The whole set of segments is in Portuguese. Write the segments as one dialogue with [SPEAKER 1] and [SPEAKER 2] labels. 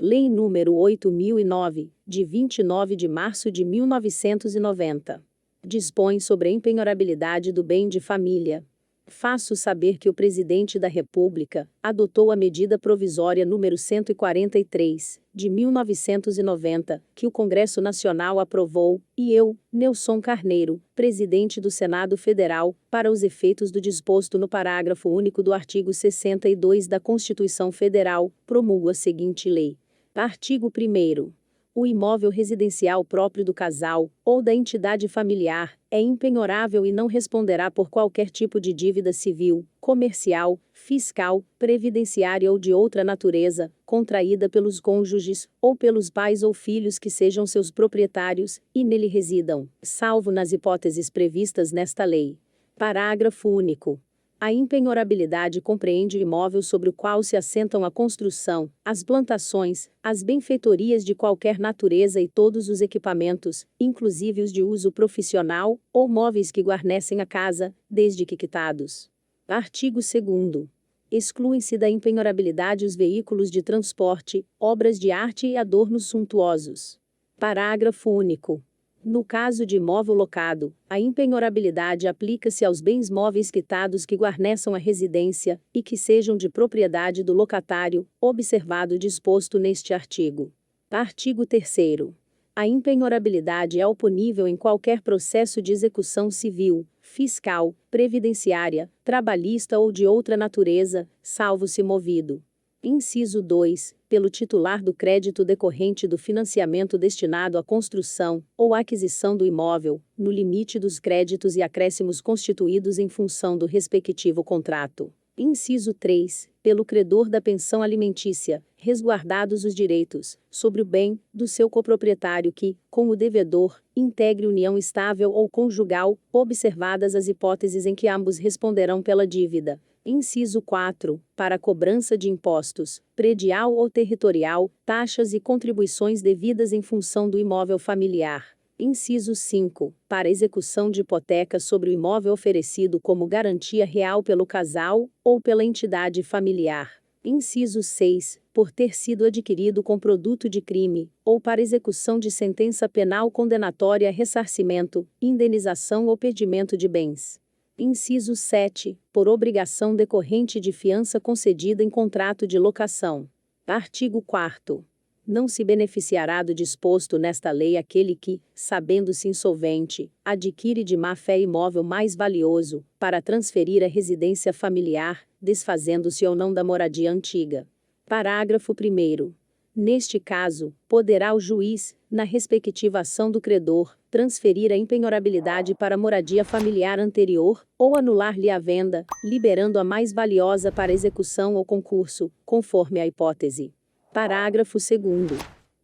[SPEAKER 1] Lei nº 8.009, de 29 de março de 1990. Dispõe sobre a empenhorabilidade do bem de família. Faço saber que o Presidente da República adotou a medida provisória número 143, de 1990, que o Congresso Nacional aprovou, e eu, Nelson Carneiro, Presidente do Senado Federal, para os efeitos do disposto no parágrafo único do artigo 62 da Constituição Federal, promulgo a seguinte lei. Artigo 1º. O imóvel residencial próprio do casal, ou da entidade familiar, é impenhorável e não responderá por qualquer tipo de dívida civil, comercial, fiscal, previdenciária ou de outra natureza, contraída pelos cônjuges, ou pelos pais ou filhos que sejam seus proprietários, e nele residam, salvo nas hipóteses previstas nesta lei. Parágrafo único. A impenhorabilidade compreende o imóvel sobre o qual se assentam a construção, as plantações, as benfeitorias de qualquer natureza e todos os equipamentos, inclusive os de uso profissional, ou móveis que guarnecem a casa, desde que quitados. Artigo 2º. Excluem-se da impenhorabilidade os veículos de transporte, obras de arte e adornos suntuosos. Parágrafo único. No caso de imóvel locado, a impenhorabilidade aplica-se aos bens móveis quitados que guarneçam a residência, e que sejam de propriedade do locatário, observado o disposto neste artigo. Artigo 3º. A impenhorabilidade é oponível em qualquer processo de execução civil, fiscal, previdenciária, trabalhista ou de outra natureza, salvo se movido. Inciso 2, pelo titular do crédito decorrente do financiamento destinado à construção ou aquisição do imóvel, no limite dos créditos e acréscimos constituídos em função do respectivo contrato. Inciso 3, pelo credor da pensão alimentícia, resguardados os direitos, sobre o bem, do seu coproprietário que, com o devedor, integre união estável ou conjugal, observadas as hipóteses em que ambos responderão pela dívida. Inciso 4, para a cobrança de impostos, predial ou territorial, taxas e contribuições devidas em função do imóvel familiar. Inciso 5, para execução de hipoteca sobre o imóvel oferecido como garantia real pelo casal, ou pela entidade familiar. Inciso 6, por ter sido adquirido com produto de crime, ou para execução de sentença penal condenatória a ressarcimento, indenização ou perdimento de bens. Inciso 7, por obrigação decorrente de fiança concedida em contrato de locação. Artigo 4º. Não se beneficiará do disposto nesta lei aquele que, sabendo-se insolvente, adquire de má-fé imóvel mais valioso, para transferir à residência familiar, desfazendo-se ou não da moradia antiga. Parágrafo 1º. Neste caso, poderá o juiz, na respectiva ação do credor, transferir a impenhorabilidade para a moradia familiar anterior, ou anular-lhe a venda, liberando a mais valiosa para execução ou concurso, conforme a hipótese. Parágrafo 2º.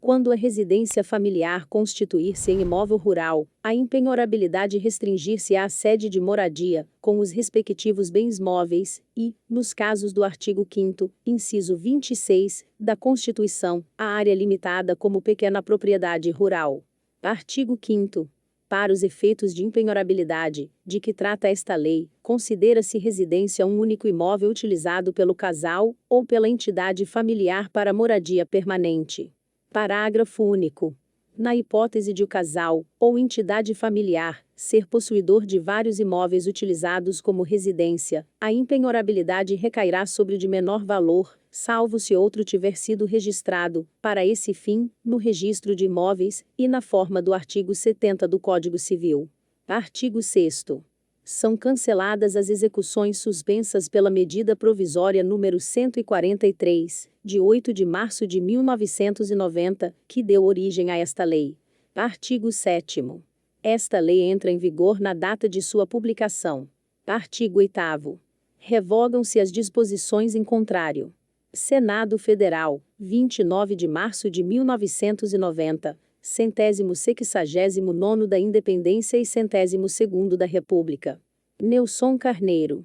[SPEAKER 1] Quando a residência familiar constituir-se em imóvel rural, a impenhorabilidade restringir-se à sede de moradia, com os respectivos bens móveis, e, nos casos do artigo 5º, inciso 26, da Constituição, a área limitada como pequena propriedade rural. Artigo 5º. Para os efeitos de impenhorabilidade, de que trata esta lei, considera-se residência um único imóvel utilizado pelo casal, ou pela entidade familiar para moradia permanente. Parágrafo único. Na hipótese de o casal, ou entidade familiar, ser possuidor de vários imóveis utilizados como residência, a impenhorabilidade recairá sobre o de menor valor, salvo se outro tiver sido registrado, para esse fim, no registro de imóveis, e na forma do artigo 70 do Código Civil. Artigo 6º. São canceladas as execuções suspensas pela medida provisória número 143, de 8 de março de 1990, que deu origem a esta lei. Artigo 7º. Esta lei entra em vigor na data de sua publicação. Artigo 8º. Revogam-se as disposições em contrário. Senado Federal, 29 de março de 1990, 169º da Independência e 102º da República. Nelson Carneiro.